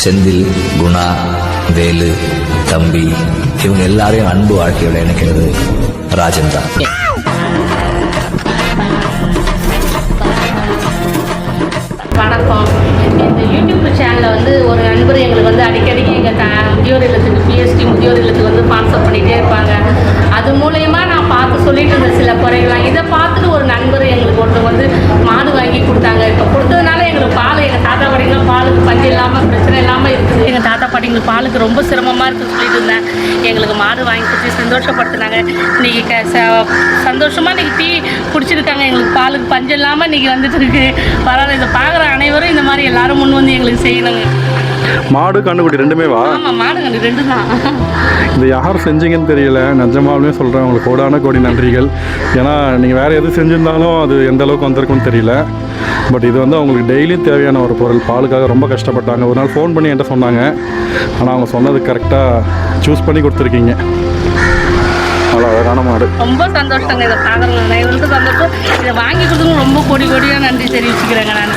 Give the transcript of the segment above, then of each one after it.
செந்தில், குணா, வேலு, தம்பி இவங்க எல்லாரையும் அன்பு வாழ்க்கையோட இணைக்கிறது ராஜன் தான். வணக்கம். இந்த யூடியூப் சேனலில் ஒரு நண்பர் எங்களுக்கு அடிக்கடிக்கு எங்கள் முதியோர் இல்லத்துக்கு பிஎஸ்டி முதியோர் இல்லத்துக்கு ஸ்பான்சர் பண்ணிகிட்டே இருப்பாங்க. அது மூலயமா நான் பார்த்து சொல்லிட்டு இருந்த சில குறைகளாம் இதை பார்த்துட்டு ஒரு நண்பர் எங்களுக்கு ஒருத்தர் மாடு வாங்கி கொடுத்தாங்க. இப்போ கொடுத்ததுனால எங்களுக்கு பால் எங்கள் தாத்தா பாட்டிங்களுக்கு பாலுக்கு பஞ்சம் இல்லாமல் பிரச்சனை இல்லாமல் இருக்குது. எங்கள் தாத்தா பாட்டிங்களுக்கு பாலுக்கு ரொம்ப சிரமமாக இருக்குன்னு சொல்லிட்டு இருந்தேன். எங்களுக்கு மாடு வாங்கி கொடுத்து சந்தோஷப்படுத்தினாங்க. இன்றைக்கி சந்தோஷமாக இன்றைக்கி டீ குடிச்சிருக்காங்க. எங்களுக்கு பாலுக்கு பஞ்சம் இல்லாமல் இன்றைக்கி வந்துட்டு இருக்கு. பரவாயில்ல. இதை பார்க்குற அனைவரும் இந்த மாதிரி எல்லாரும் முன் வந்து எங்களுக்கு செய்யணுங்க. மாடு கண்டுபிடி ரெண்டுமே வா. ஆமாம், மாடு கண்டு ரெண்டு தான். இது யார் செஞ்சீங்கன்னு தெரியல. நிஜமாலுமே சொல்கிறேன், உங்களுக்கு கோடான கோடி நன்றிகள். ஏன்னா நீங்கள் வேறு எது செஞ்சுருந்தாலும் அது எந்த அளவுக்கு வந்திருக்குன்னு தெரியல. பட் இது அவங்களுக்கு டெய்லியும் தேவையான ஒரு பொருள். பாலுக்காக ரொம்ப கஷ்டப்பட்டாங்க. ஒரு நாள் ஃபோன் பண்ணி என்கிட்ட சொன்னாங்க. ஆனால் அவங்க சொன்னது கரெக்டாக சூஸ் பண்ணி கொடுத்துருக்கீங்க. அவ்வளோ அழகான மாடு. ரொம்ப சந்தோஷங்க. இதை பார்க்குறேங்க. இவங்களுக்கு சந்தோஷம். இதை வாங்கி கொடுத்து ரொம்ப கோடியாக நன்றி தெரிவிச்சுக்கிறேங்க நான்.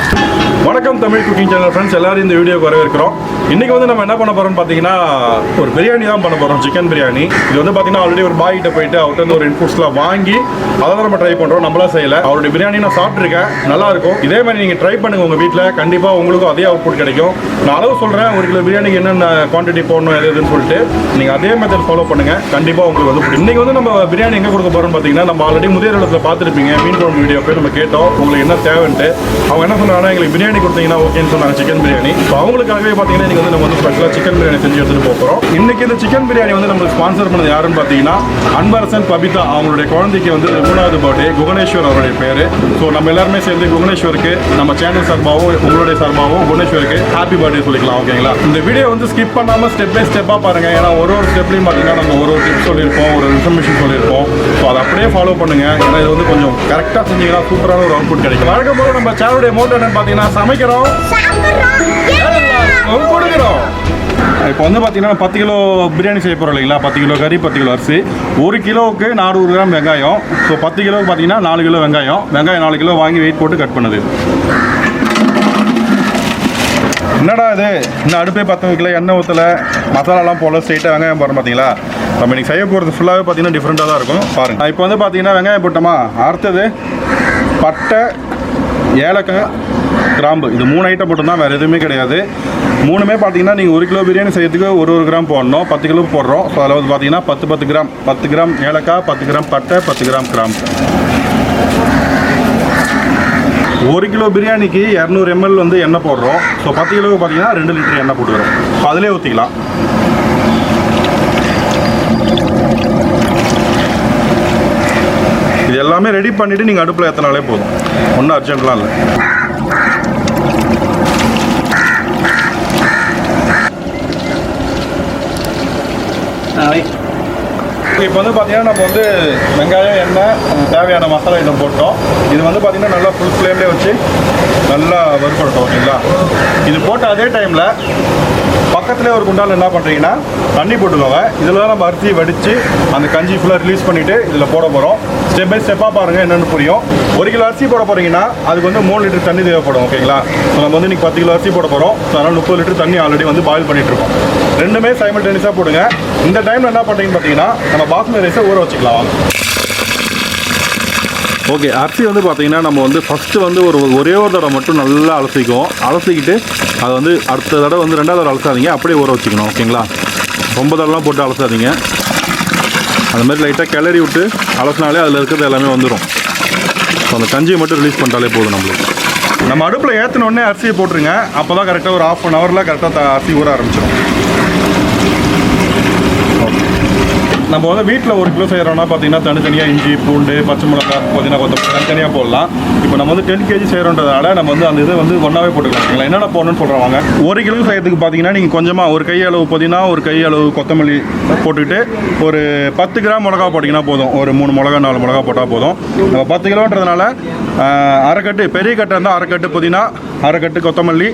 வணக்கம் தமிழ் குக்கிங் சேனல் ஃப்ரெண்ட்ஸ், எல்லாரும் இந்த வீடியோக்கு வரவேற்கிறோம். இன்றைக்கி நம்ம என்ன பண்ண போகிறோம்னு பார்த்தீங்கன்னா ஒரு பிரியாணி தான் பண்ண போகிறோம். சிக்கன் பிரியாணி. இது பார்த்தீங்கன்னா ஆல்ரெடி ஒரு பாய்கிட்ட போயிட்டு அவர்கிட்ட ஒரு இன்புட்ஸ்லாம் வாங்கி அதை தான் நம்ம ட்ரை பண்ணுறோம். நம்மளாம் செய்யலை. அவருடைய பிரியாணி நான் சாப்பிட்ருக்கேன், நல்லாயிருக்கும். இதே மாதிரி நீங்கள் ட்ரை பண்ணுங்கள் உங்கள் வீட்டில். கண்டிப்பாக உங்களுக்கும் அதே அவுட்புட் கிடைக்கும். நான் அளவு சொல்கிறேன், ஒரு கிலோ பிரியாணிக்கு என்னென்ன குவான்டிட்டி போடணும் எதுன்னு சொல்லிட்டு நீங்கள் அதே மெத்தட் ஃபாலோ பண்ணுங்கள். கண்டிப்பாக உங்களுக்கு பிடிக்கும். இன்றைக்கி நம்ம பிரியாணி எங்கே கொடுக்க போகிறோம்னு பார்த்தீங்கன்னா நம்ம ஆல்ரெடி முதியோர் இல்லத்தில் பார்த்துருப்பீங்க. மீன் குழம்பு வீடியோ போய் நம்ம கேட்டோம் உங்களுக்கு என்ன தேவைன்ட்டு. அவங்க என்ன சொன்னாங்கன்னா எங்களுக்கு பிரியாணி கொடுத்தீங்கன்னா ஓகேன்னு சொன்னாங்க, சிக்கன் பிரியாணி. ஸோ அவங்களுக்காகவே பார்த்தீங்கன்னா நீங்கள் நம்ம ஸ்பெஷலாக சிக்கன் பிரியாணி செஞ்சு எடுத்துகிட்டு போகிறோம். இன்றைக்கி இந்த சிக்கன் பிரியாணி நம்மளுக்கு ஸ்பான்சர் பண்ணது யாருன்னு பார்த்தீங்கன்னா அன்பரசன் பபிதா. அவங்களுடைய குழந்தைக்கு 3வது பர்த்டே. குகணேஸ்வர் அவருடைய பேர். ஸோ நம்ம எல்லாருமே சேர்ந்து குகணேஸ்வருக்கு நம்ம சேனல் சார்பாகவும் உங்களுடைய சார்பாகவும் குகணேஸ்வருக்கு ஹாப்பி பர்த்டே சொல்லிக்கலாம். ஓகேங்களா? இந்த வீடியோ ஸ்கிப் பண்ணாமல் ஸ்டெப் பை ஸ்டெப்பாக பாருங்கள். ஏன்னா ஒரு ஸ்டெப்லையும் பார்த்தீங்கன்னா நம்ம ஒரு டிப்ஸ் சொல்லியிருப்போம், ஒரு இன்ஃபர்மேஷன் சொல்லியிருப்போம். ஸோ அதை அப்படியே ஃபாலோ பண்ணுங்கள். ஏன்னா இது கொஞ்சம் கரெக்டாக செஞ்சீங்கன்னா சூப்பரான ஒரு அவுட்புட் கிடைக்கும். வழக்கம் போல நம்ம சேனலுடைய மோட்டோ என்னன்னு பார்த்தீங்கன்னா சமைக்கிறோம், கொடுக்குறோம். இப்போ பார்த்தீங்கன்னா 10 கிலோ பிரியாணி செய்ய போகிறோம் இல்லைங்களா? 10 கிலோ கறி, 10 கிலோ அரிசி, 1 கிலோவுக்கு 400 கிராம் வெங்காயம். ஸோ 10 கிலோவுக்கு பார்த்தீங்கன்னா 4 கிலோ வெங்காயம் 4 கிலோ வாங்கி வெயிட் போட்டு கட் பண்ணுது. என்னடா இது இன்னும் அடுப்பே 10 வைக்கல, எண்ணெய் ஊற்றலை, மசாலாலாம் போல, ஸ்ட்ரெயிட்டாக வெங்காயம் போடுறோம். பார்த்தீங்களா? நம்ம இன்றைக்கி செய்ய போகிறது ஃபுல்லாகவே பார்த்தீங்கன்னா டிஃப்ரெண்ட்டாக தான் இருக்கும். பாருங்கள். இப்போ பார்த்தீங்கன்னா வெங்காயம் போட்டோமா, அடுத்தது பட்டை, ஏலக்காய், கிராம்பு, இது 3 ஐட்டம் போட்டோம்னா வேறு எதுவுமே கிடையாது. 3மே பார்த்தீங்கன்னா நீங்கள் 1 கிலோ பிரியாணி செய்யறதுக்கு ஒரு கிராம் போடணும். 10 கிலோ போடுறோம். ஸோ அதில் பார்த்தீங்கன்னா 10 கிராம் 10 கிராம் ஏலக்காய், 10 கிராம் பட்டை, 10 கிராம் கிராம்பு. 1 கிலோ பிரியாணிக்கு 200 ml எண்ணெய் போடுறோம். ஸோ 10 கிலோவுக்கு பார்த்தீங்கன்னா 2 லிட்டர் எண்ணெய் போட்டுக்கிறோம். ஸோ அதிலே ஊற்றிக்கலாம். இது எல்லாமே ரெடி பண்ணிவிட்டு நீங்கள் அடுப்பில் ஏற்றினாலே போதும். ஒன்றும் அர்ஜென்ட்லாம் இல்லை. இப்போ பார்த்தீங்கன்னா நம்ம வெங்காயம், எண்ணெய், தேவையான மசாலா ஐட்டம் போட்டோம். இது பார்த்தீங்கன்னா நல்லா ஃபுல் ஃப்ளேம்லேயே வச்சு நல்லா வறுப்படட்டும். ஓகேங்களா? இது போட்ட அதே டைமில் பக்கத்துலேயே ஒரு குண்டால் என்ன பண்ணுறீங்கன்னா தண்ணி போட்டுக்கோங்க. இதில் தான் நம்ம அரிசி வடித்து அந்த கஞ்சி ஃபுல்லாக ரிலீஸ் பண்ணிவிட்டு இதில் போட போகிறோம். ஸ்டெப் பை ஸ்டெப்பாக பாருங்கள் என்னென்னு புரியும். 1 கிலோ அரிசி போட போகிறீங்கன்னா அதுக்கு 3 லிட்டர் தண்ணி தேவைப்படும். ஓகேங்களா? ஸோ நம்ம இன்றைக்கி 10 கிலோ அரிசி போட போகிறோம். ஸோ அதனால் 30 லிட்டர் தண்ணி ஆல்ரெடி பாயில் பண்ணிகிட்ருக்கோம். ரெண்டுமே சைமல்டேனியஸாக போடுங்க. இந்த டைமில் என்ன பண்ணுறீங்கன்னு பார்த்தீங்கன்னா நம்ம பாஸ்மதி ரைஸை ஊற வச்சுக்கலாம். ஓகே, அரிசி பார்த்தீங்கன்னா நம்ம ஃபஸ்ட்டு ஒரே ஒரு தடவை மட்டும் நல்லா அலசிக்கிட்டு அதை அடுத்த தடவை 2வது தடவை அலசாதீங்க, அப்படியே ஊற வச்சுக்கணும். ஓகேங்களா? ரொம்ப தடவைலாம் போட்டு அலசாதீங்க. அந்த மாதிரி லைட்டாக கிளறி விட்டு அலசினாலே அதில் இருக்கிறது எல்லாமே வந்துடும். ஸோ அந்த கஞ்சியை மட்டும் ரிலீஸ் பண்ணிட்டாலே போதும் நம்மளுக்கு. நம்ம அடுப்பில் ஏற்றினோடனே அரிசியை போட்டுருங்க. அப்போ தான் கரெக்டாக ஒரு 1/2 ஹவரில் கரெக்டாக அரிசி ஊற ஆரம்பிச்சிடும். நம்ம வீட்டில் 1 கிலோ செய்கிறோம்னா பார்த்தீங்கன்னா தனித்தனியாக இஞ்சி, பூண்டு, பச்சை மிளகாய், புதினா, கொத்தமல்லி தனித்தனியாக போடலாம். இப்போ நம்ம 10 kg செய்கிறோன்றதால நம்ம அந்த இது ஒன்றாவே போட்டுக்கலாம். என்னென்ன போடணும்னு சொல்கிறாங்க. 1 கிலோ செய்கிறதுக்கு பார்த்தீங்கன்னா நீங்கள் கொஞ்சமாக ஒரு கை அளவு புதினா, ஒரு கை அளவு கொத்தமல்லி போட்டுக்கிட்டு ஒரு 10 கிராம் மிளகா போட்டிங்கன்னா போதும். ஒரு 3 மிளகா 4 மிளகா போட்டால் போதும். நம்ம 10 கிலோன்றதுனால அரைக்கட்டு, பெரிய கட்டை இருந்தால் அரைக்கட்டு புதினா, அரைக்கட்டு கொத்தமல்லி,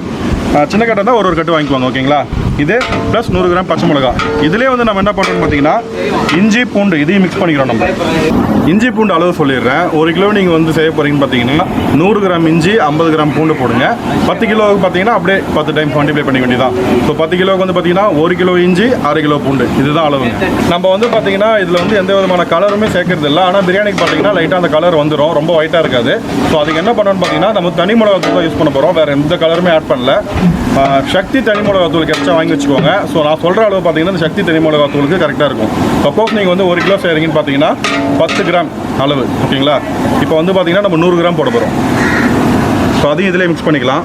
சின்ன கட்டை தான் ஒரு கட்டு வாங்கிக்குவாங்க ஓகேங்களா. இது ப்ளஸ் 100 கிராம் பச்சை மிளகா. இதுலேயே வந்து நம்ம என்ன பண்ணுறோம்னு பார்த்தீங்கன்னா இஞ்சி பூண்டு இதையும் மிக்ஸ் பண்ணிக்கிறோம். நம்ம இஞ்சி பூண்டு அளவு சொல்லிடுறேன். 1 கிலோ நீங்கள் வந்து செய்ய போகிறீங்கன்னு பார்த்தீங்கன்னா 100 கிராம் இஞ்சி 50 கிராம் பூண்டு போடுங்க. 10 கிலோவுக்கு பார்த்தீங்கன்னா அப்படியே 10 டைம் மல்டிப்ளை பண்ணிக்க வேண்டியதான். ஸோ 10 கிலோவுக்கு வந்து பார்த்தீங்கன்னா 1 கிலோ இஞ்சி 1/2 கிலோ பூண்டு இதுதான் அளவு. நம்ம வந்து பார்த்தீங்கன்னா இதில் வந்து எந்த விதமான கலருமே சேர்க்கறது இல்லை. ஆனால் பிரியாணிக்கு பார்த்தீங்கன்னா லைட்டாக அந்த கலர் வந்துடும், ரொம்ப ஒயிட்டாக இருக்காது. ஸோ அதுக்கு என்ன பண்ணணும்னு பார்த்தீங்கன்னா நம்ம தனி மிளகாத்தூள் தான் யூஸ் பண்ண போகிறோம், வேறு எந்த கலருமே ஆட் பண்ணல. சக்தி தனி மிளகாத்தூள் கிடைச்சா வாங்கி வச்சுக்கோங்க. ஸோ நான் சொல்கிற அளவு பார்த்தீங்கன்னா இந்த சக்தி தனி மிளகாத்தூளுக்கு கரெக்டாக இருக்கும். சப்போஸ் நீங்கள் வந்து 1 கிலோ செய்கிறீங்கன்னு பார்த்தீங்கன்னா 10 கிராம் அளவு ஓகேங்களா. இப்போ வந்து பார்த்தீங்கன்னா நம்ம 100 கிராம் போட போகிறோம். ஸோ அதையும் இதிலே மிக்ஸ் பண்ணிக்கலாம்.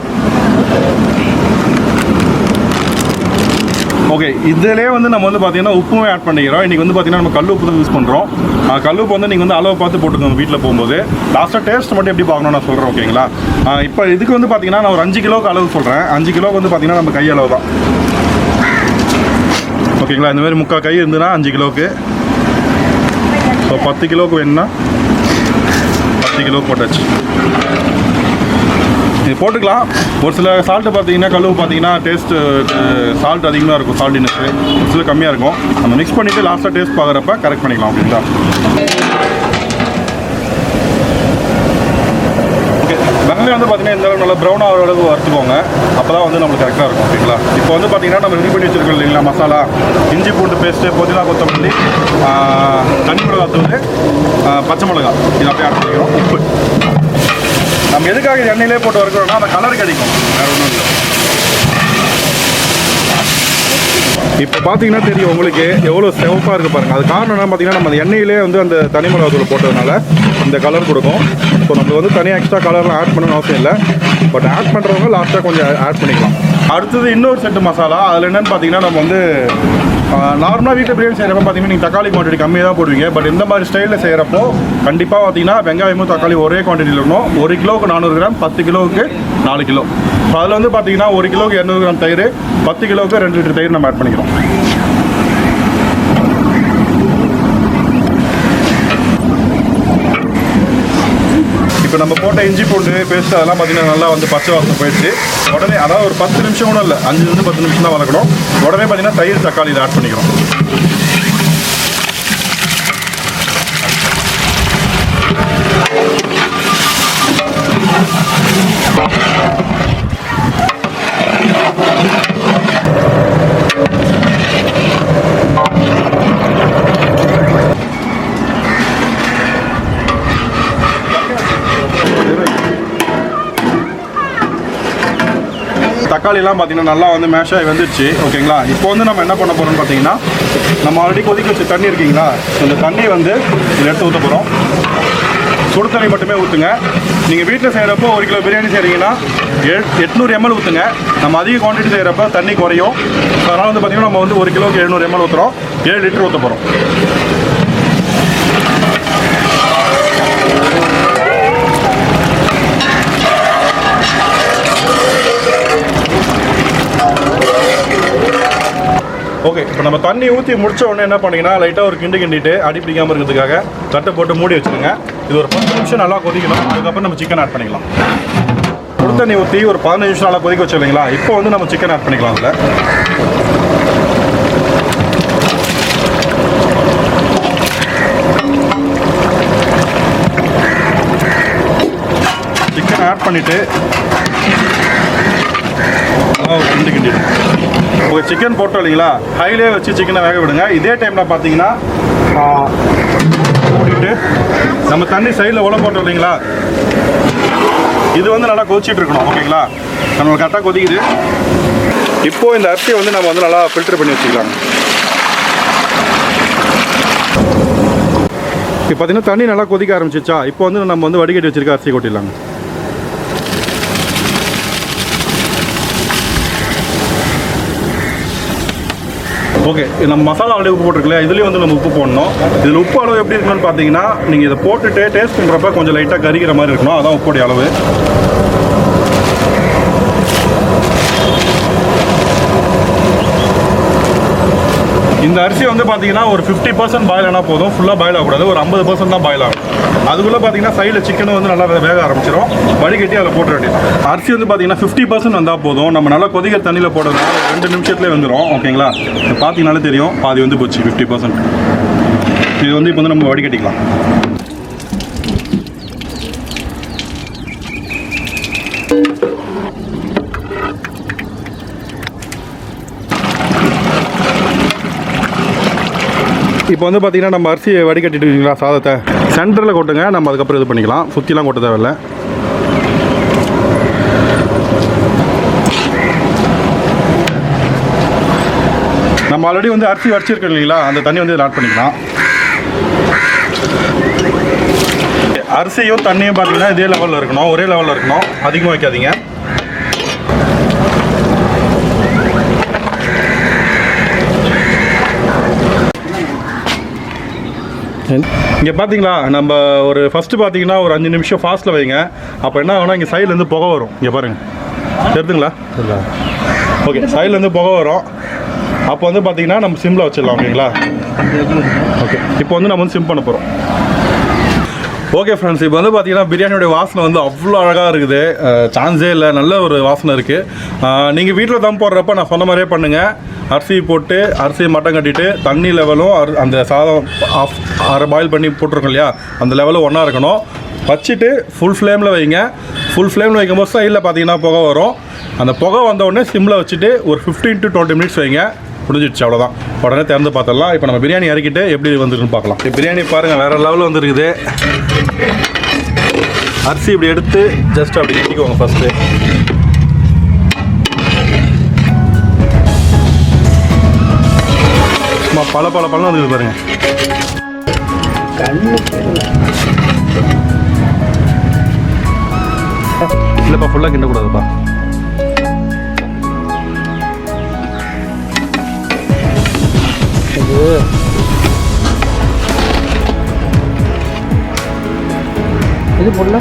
ஓகே, இதிலே வந்து நம்ம வந்து பார்த்தீங்கன்னா உப்புமே ஆட் பண்ணிக்கிறோம். இன்றைக்கி வந்து பார்த்தீங்கன்னா நம்ம கல் உப்பு தான் யூஸ் பண்ணுறோம். கல் உப்பு வந்து நீங்கள் வந்து அளவு பார்த்து போட்டுக்கோங்க வீட்டில் போகும்போது. லாஸ்ட்டாக டேஸ்ட் மட்டும் எப்படி பார்க்கணும் நான் சொல்கிறேன் ஓகேங்களா. இப்போ இதுக்கு வந்து பார்த்தீங்கன்னா நான் ஒரு 5 கிலோவுக்கு அளவு சொல்கிறேன். 5 கிலோவுக்கு வந்து பார்த்தீங்கன்னா நம்ம கை அளவு தான் ஓகேங்களா. இந்த மாதிரி 3/4 கை இருந்துன்னா 5 கிலோவுக்கு. ஸோ 10 கிலோவுக்கு வேணும்னா 10 கிலோ போட்டாச்சு. இது போட்டுக்கலாம். ஒரு சில சால்ட்டு பார்த்தீங்கன்னா கழுவு பார்த்தீங்கன்னா டேஸ்ட்டு சால்ட் அதிகமாக இருக்கும், சால்ட்டினஸ்ஸு ஒரு சில கம்மியாக இருக்கும். நம்ம மிக்ஸ் பண்ணிவிட்டு லாஸ்ட்டாக டேஸ்ட் பார்க்குறப்ப கரெக்ட் பண்ணிக்கலாம் அப்படின்ட்டா. ஓகே, வெங்காயம் வந்து பார்த்தீங்கன்னா இந்த அளவு நல்லா ப்ரௌன் ஆகிற அளவுக்கு வறுத்துக்கோங்க. அப்போ தான் வந்து நம்மளுக்கு கரெக்டாக இருக்கும் ஓகேங்களா. இப்போ வந்து பார்த்தீங்கன்னா நம்ம ரெடி பண்ணி வச்சுருக்கோம் இல்லைங்களா மசாலா, இஞ்சி பூண்டு பேஸ்ட்டு, புதினா கொத்தமல்லி, தனி மிளகாத்தூள், பச்சை மிளகா இது அப்படியே ஆட் பண்ணிக்கிறோம். உப்பு நம்ம எதுக்காக எண்ணெயிலே போட்டு வறுக்கிறோம்னா அந்த கலர் கிடைக்கும், வேறு ஒன்றும் இல்லை. இப்போ பார்த்தீங்கன்னா தெரியும் உங்களுக்கு எவ்வளோ சிவப்பாக இருக்குது பாருங்கள். அது காரணம் என்ன பார்த்தீங்கன்னா நம்ம அந்த எண்ணெயிலே வந்து அந்த தனி மிளகாத்தூள் போட்டதுனால இந்த கலர் கொடுக்கும். ஸோ நம்ம வந்து தனியாக எக்ஸ்ட்ரா கலர்லாம் ஆட் பண்ணணும்னு அவசியம் இல்லை. பட் ஆட் பண்ணுறவங்க லாஸ்ட்டாக கொஞ்சம் ஆட் பண்ணிக்கலாம். அடுத்தது இன்னொரு செட்டு மசாலா. அதில் என்னென்னு பார்த்தீங்கன்னா நம்ம வந்து நார்மலாக வீட்டில் பிரியாணி செய்கிறப்ப பார்த்தீங்கன்னா நீங்கள் தக்காளி குவான்டிட்டி கம்மியாக தான் போடுவீங்க. பட் இந்த மாதிரி ஸ்டைலில் செய்கிறப்போ கண்டிப்பாக பார்த்தீங்கன்னா வெங்காயமும் தக்காளி ஒரே குவான்டிட்டியில் இருக்கணும். 1 கிலோவுக்கு 400 கிராம், 10 கிலோவுக்கு 4 கிலோ. ஸோ அதில் வந்து பார்த்தீங்கன்னா 1 கிலோவுக்கு 200 கிராம் தயிர், 10 கிலோவுக்கு 2 லிட்டர் தயிர் நம்ம ஆட் பண்ணிக்கிறோம். இப்போ நம்ம போட்ட இஞ்சி பூண்டு பேஸ்ட் அதெல்லாம் பார்த்தீங்கன்னா நல்லா வந்து பச்சை வாசனை போயிடுச்சு. உடனே அதாவது ஒரு 10 நிமிஷம் கூட இல்லை, 5 to 10 நிமிஷம் தான் வளர்க்கணும். உடனே பார்த்தீங்கன்னா தயிர் தக்காளி இதை ஆட் பண்ணிக்கிறோம். தக்காளிலாம் பார்த்தீங்கன்னா நல்லா வந்து மேஷ் ஆகி வந்துடுச்சு ஓகேங்களா. இப்போ வந்து நம்ம என்ன பண்ண போகிறோம்னு பார்த்தீங்கன்னா நம்ம ஆல்ரெடி கொதிக்க வச்ச தண்ணி இருக்கீங்களா, இந்த தண்ணி வந்து இதில் எடுத்து ஊற்ற போகிறோம். சுடு தண்ணி மட்டுமே ஊற்றுங்க. நீங்கள் வீட்டில் செய்கிறப்போ 1 கிலோ பிரியாணி செய்கிறீங்கன்னா 800 ml ஊற்றுங்க. நம்ம அதிக குவான்டிட்டி செய்கிறப்ப தண்ணி குறையும். அதனால் வந்து பார்த்திங்கன்னா நம்ம வந்து 1 கிலோவுக்கு 700 ml ஊற்றுறோம். 7 லிட்டர் ஊற்ற போகிறோம். ஓகே, இப்போ நம்ம தண்ணி ஊற்றி முடிச்ச உடனே என்ன பண்ணிங்கன்னா லைட்டாக ஒரு கிண்டிட்டு அடி பிடிக்காமல் இருக்கிறதுக்காக தட்டை போட்டு மூடி வச்சுருங்க. இது ஒரு 10 நிமிஷம் நல்லா கொதிக்கணும். அதுக்கப்புறம் நம்ம சிக்கன் ஆட் பண்ணிக்கலாம். சுடு தண்ணி ஊற்றி ஒரு 15 நிமிஷம் நல்லா கொதிக்க வச்சு இல்லைங்களா. இப்போ வந்து நம்ம சிக்கன் ஆட் பண்ணிக்கலாம். அதில் சிக்கன் ஆட் பண்ணிவிட்டு கிண்டிட்டு ஒரு சிக்கன் போட்டோம் இல்லைங்களா, ஹைலே வச்சு சிக்கனை வேக விடுங்க. இதே டைமில் பார்த்தீங்கன்னா போட்டுட்டு நம்ம தண்ணி சைடில் உள்ள போட்டோம் இல்லைங்களா, இது வந்து நல்லா கொதிச்சிட்டு இருக்கணும் ஓகேங்களா. நம்மளுக்கு கரெக்டாக கொதிக்குது. இப்போது இந்த அரிசியை வந்து நம்ம வந்து நல்லா ஃபில்டர் பண்ணி வச்சுக்கலாங்க. இப்போ பார்த்தீங்கன்னா தண்ணி நல்லா கொதிக்க ஆரம்பிச்சிச்சா, இப்போ வந்து நம்ம வந்து வடிகட்டி வச்சிருக்க அரிசி கொட்டிடலாங்க. ஓகே, நம்ம மசாலா அளவு உப்பு போட்டிருக்கல, இதுலேயும் வந்து நம்ம உப்பு போடணும். இதில் உப்பு அளவு எப்படி இருக்கணும்னு பார்த்தீங்கன்னா நீங்கள் இதை போட்டுட்டு டேஸ்ட் பண்ணுறப்ப கொஞ்சம் லைட்டாக கறிக்கிற மாதிரி இருக்கணும். அதான் உப்போடைய அளவு. இந்த அரிசி வந்து பார்த்தீங்கன்னா ஒரு 50% பாயில் ஆனால் போதும், ஃபுல்லாக பாயில் ஆகக்கூடாது, ஒரு 50% தான் பாயில் ஆகும். அதுக்குள்ளே பார்த்தீங்கன்னா சைடில் சிக்கனும் வந்து நல்லா வேக ஆரம்பிச்சிடும், வடிகட்டி அதில் போட்டுற வேண்டியது. அரிசி வந்து பார்த்தீங்கன்னா 50% வந்தால் போதும், நம்ம நல்லா கொதிக்கிற தண்ணியில் போடுறதுனால 2 நிமிஷத்துலேயே வந்துடும். ஓகேங்களா, இப்போ பார்த்தீங்கனாலே தெரியும் பாதி வந்து போச்சு 50%. இது வந்து இப்போ வந்து நம்ம வடிகட்டிக்கலாம். இப்போ வந்து பார்த்தீங்கன்னா நம்ம அரிசியை வடிகட்டிட்டு இருக்கீங்களா, சாதத்தை சென்டரில் கொட்டுங்க, நம்ம அதுக்கப்புறம் இது பண்ணிக்கலாம், சுற்றிலாம் கொட்ட தேவையில்லை. நம்ம ஆல்ரெடி வந்து அரிசி வடிச்சிருக்கோம் இல்லைங்களா, அந்த தண்ணி வந்து ஆட் பண்ணிக்கலாம். அரிசியும் தண்ணியும் பார்த்தீங்கன்னா இதே லெவலில் இருக்கணும், ஒரே லெவலில் இருக்கணும், அதிகமாக வைக்காதீங்க. இங்கே பார்த்தீங்களா, நம்ம ஒரு ஃபஸ்ட்டு பார்த்தீங்கன்னா ஒரு 5 நிமிஷம் ஃபாஸ்ட்டில் வைங்க. அப்போ என்ன ஆகும்னா இங்கே சைட்லேருந்து புகை வரும். இங்கே பாருங்கள், தெரியுதுங்களா? ஓகே, சைட்லேருந்து புகை வரும். அப்போ வந்து பார்த்தீங்கன்னா நம்ம சிம்மில் வச்சிடலாம். ஓகேங்களா? ஓகே, இப்போ வந்து நம்ம வந்து சிம் பண்ண போகிறோம். ஓகே ஃப்ரெண்ட்ஸ், இப்போ வந்து பார்த்தீங்கன்னா பிரியாணியோடைய வாசனை வந்து அவ்வளோ அழகாக இருக்குது, சான்ஸே இல்லை, நல்ல ஒரு வாசனை இருக்குது. நீங்கள் வீட்டில் தம் போடுறப்ப நான் சொன்ன மாதிரியே பண்ணுங்கள். அரிசி போட்டு அரிசியை மட்டம் கட்டிட்டு தண்ணி லெவலும் அந்த சாதம் அரை பாயில் பண்ணி போட்டிருக்கோம் இல்லையா, அந்த லெவலும் ஒன்றா இருக்கணும். வச்சுட்டு ஃபுல் ஃப்ளேமில் வைங்க. ஃபுல் ஃப்ளேமில் வைக்கும்போது சைடில் பார்த்தீங்கன்னா புகை வரும். அந்த புகை வந்தவுடனே சிம்மில் வச்சுட்டு ஒரு 15 to 20 மினிட்ஸ் வைங்க. முடிஞ்சிடுச்சு, அவ்வளோதான். உடனே திறந்து பார்த்துடலாம். இப்போ நம்ம பிரியாணி இறக்கிட்டு எப்படி வந்துருக்குன்னு பார்க்கலாம். பிரியாணி பாருங்கள், வேறு லெவலில் வந்துருக்குது. அரிசி இப்படி எடுத்து ஜஸ்ட் அப்படி கட்டிக்குவாங்க ஃபஸ்ட்டு. சும்மா பல வந்துருக்கு பாருங்க. இல்லைப்பா, ஃபுல்லாக கிண்டக்கூடாதுப்பா. இது போடல.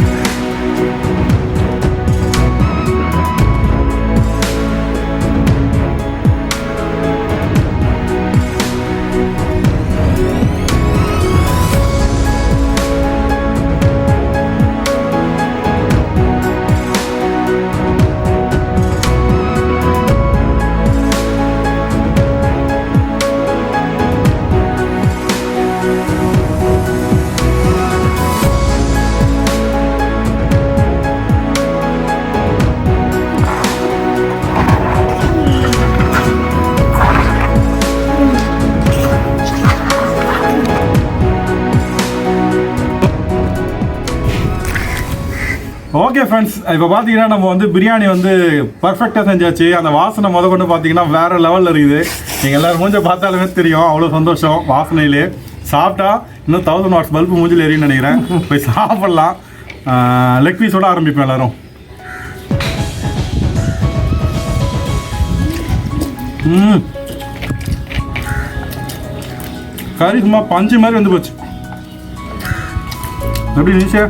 ஓகே ஃப்ரெண்ட்ஸ், இப்போ பார்த்தீங்கன்னா நம்ம வந்து பிரியாணி வந்து பர்ஃபெக்டாக செஞ்சாச்சு. அந்த வாசனை கொண்டு பார்த்தீங்கன்னா வேறு லெவலில் இருக்குது. நீங்கள் எல்லோரும் மூஞ்ச பார்த்தாலுமே தெரியும், அவ்வளோ சந்தோஷம் வாசனையிலே. சாப்பிட்டா இன்னும் 1000 வாட்ஸ் பல்பு மூஞ்சில் எரியுன்னு நினைக்கிறேன். போய் சாப்பிட்லாம். லெக் பீஸோடு ஆரம்பிப்போம் எல்லோரும். கறி சும்மா பஞ்சு மாதிரி வந்து போச்சு. எப்படி ஈஸியா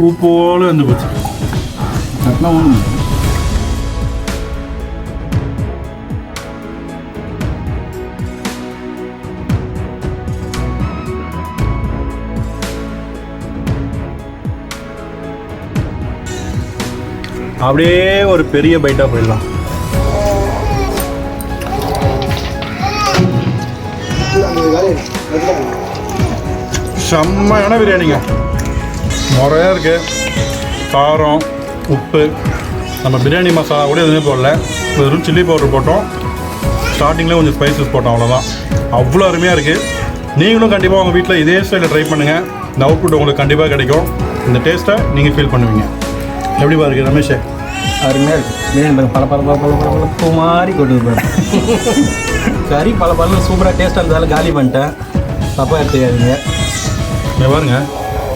உப்போல வந்து போச்சு. அப்படியே ஒரு பெரிய பைட்டா போயிடலாம். செம்மையான பிரியாணிங்க, முறையாக இருக்குது. காரம், உப்பு, நம்ம பிரியாணி மசாலா கூட எதுவுமே போடல, வெறும் சில்லி பவுடர் போட்டோம். ஸ்டார்டிங்கில் கொஞ்சம் ஸ்பைசஸ் போட்டோம், அவ்வளோதான். அவ்வளோ அருமையாக இருக்குது. நீங்களும் கண்டிப்பாக உங்கள் வீட்டில் இதே ஸ்டைலில் ட்ரை பண்ணுங்கள். இந்த அவுட்புட் உங்களுக்கு கண்டிப்பாக கிடைக்கும். இந்த டேஸ்ட்டை நீங்கள் ஃபீல் பண்ணுவீங்க. எப்படி பாருங்க ரமேஷ்? அருமையாக இருக்குது. பல பூ மாதிரி கொண்டு கறி பல சூப்பராக டேஸ்ட்டாக இருந்ததால் காலி பண்ணிட்டேன். தப்பாக எடுத்துக்காதீங்க. பாருங்க,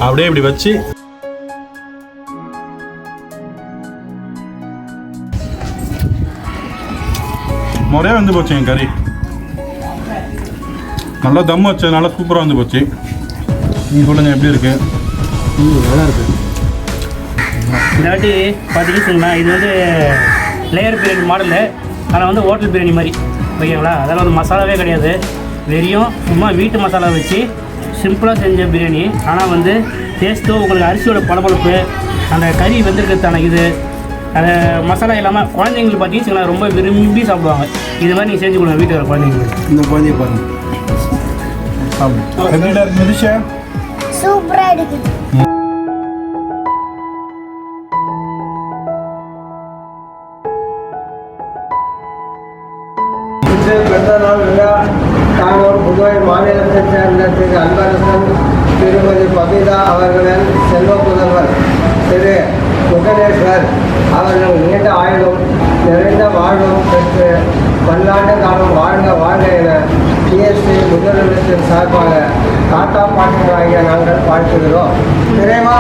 அப்படியே இப்படி வச்சு முறையாக வந்து போச்சு. என் கறி நல்லா தம் வச்சதுனால சூப்பராக வந்து போச்சு. நீங்கள் சொல்லுங்கள் எப்படி இருக்கு? நல்லா இருக்குது. இந்த வாட்டி பார்த்தீங்கன்னா இது வந்து லேயர் பிரியாணி மாடலு. அதில் வந்து ஹோட்டல் பிரியாணி மாதிரி ஓகேங்களா. அதெல்லாம் வந்து மசாலாவே கிடையாது, வெறியும் சும்மா வீட்டு மசாலா வச்சு சிம்பிளாக செஞ்ச பிரியாணி. ஆனால் வந்து டேஸ்ட்டும் உங்களுக்கு அரிசியோட பளபளப்பு, அந்த கறி வெந்திருக்கிறதான இது, அந்த மசாலா இல்லாமல் குழந்தைங்களுக்கு பார்த்தீங்கன்னா ரொம்ப விரும்பி சாப்பிடுவாங்க. இது மாதிரி நீங்கள் செஞ்சு கொடுங்க வீட்டில் வர குழந்தைங்களுக்கு. இந்த குழந்தைய பாருங்க எப்படிடா இருக்கு மதிஷா? சூப்பராக இருக்குது. பிறந்த நாள் விழா தாங்கள் புதுவை மாநிலத்தைச் சேர்ந்த திரு அன்பரசன் திருமதி பபிதா அவர்களின் செல்வ புதல்வர் திரு முகனேஸ்வர் அவர்கள் நீண்ட ஆயுளும் நிறைந்த வாழ்வும் பெற்று பல்லாண்டு காலம் வாழ்க வாழ்க என பிஎஸ்சி முதலிடத்தின் சார்பாக தாத்தா பாட்டிகளாகிய நாங்கள் வாழ்த்துகிறோம். நிறைவா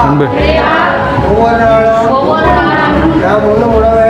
ஒவ்வொரு நாளும் நாம் உண்ணும் உணவு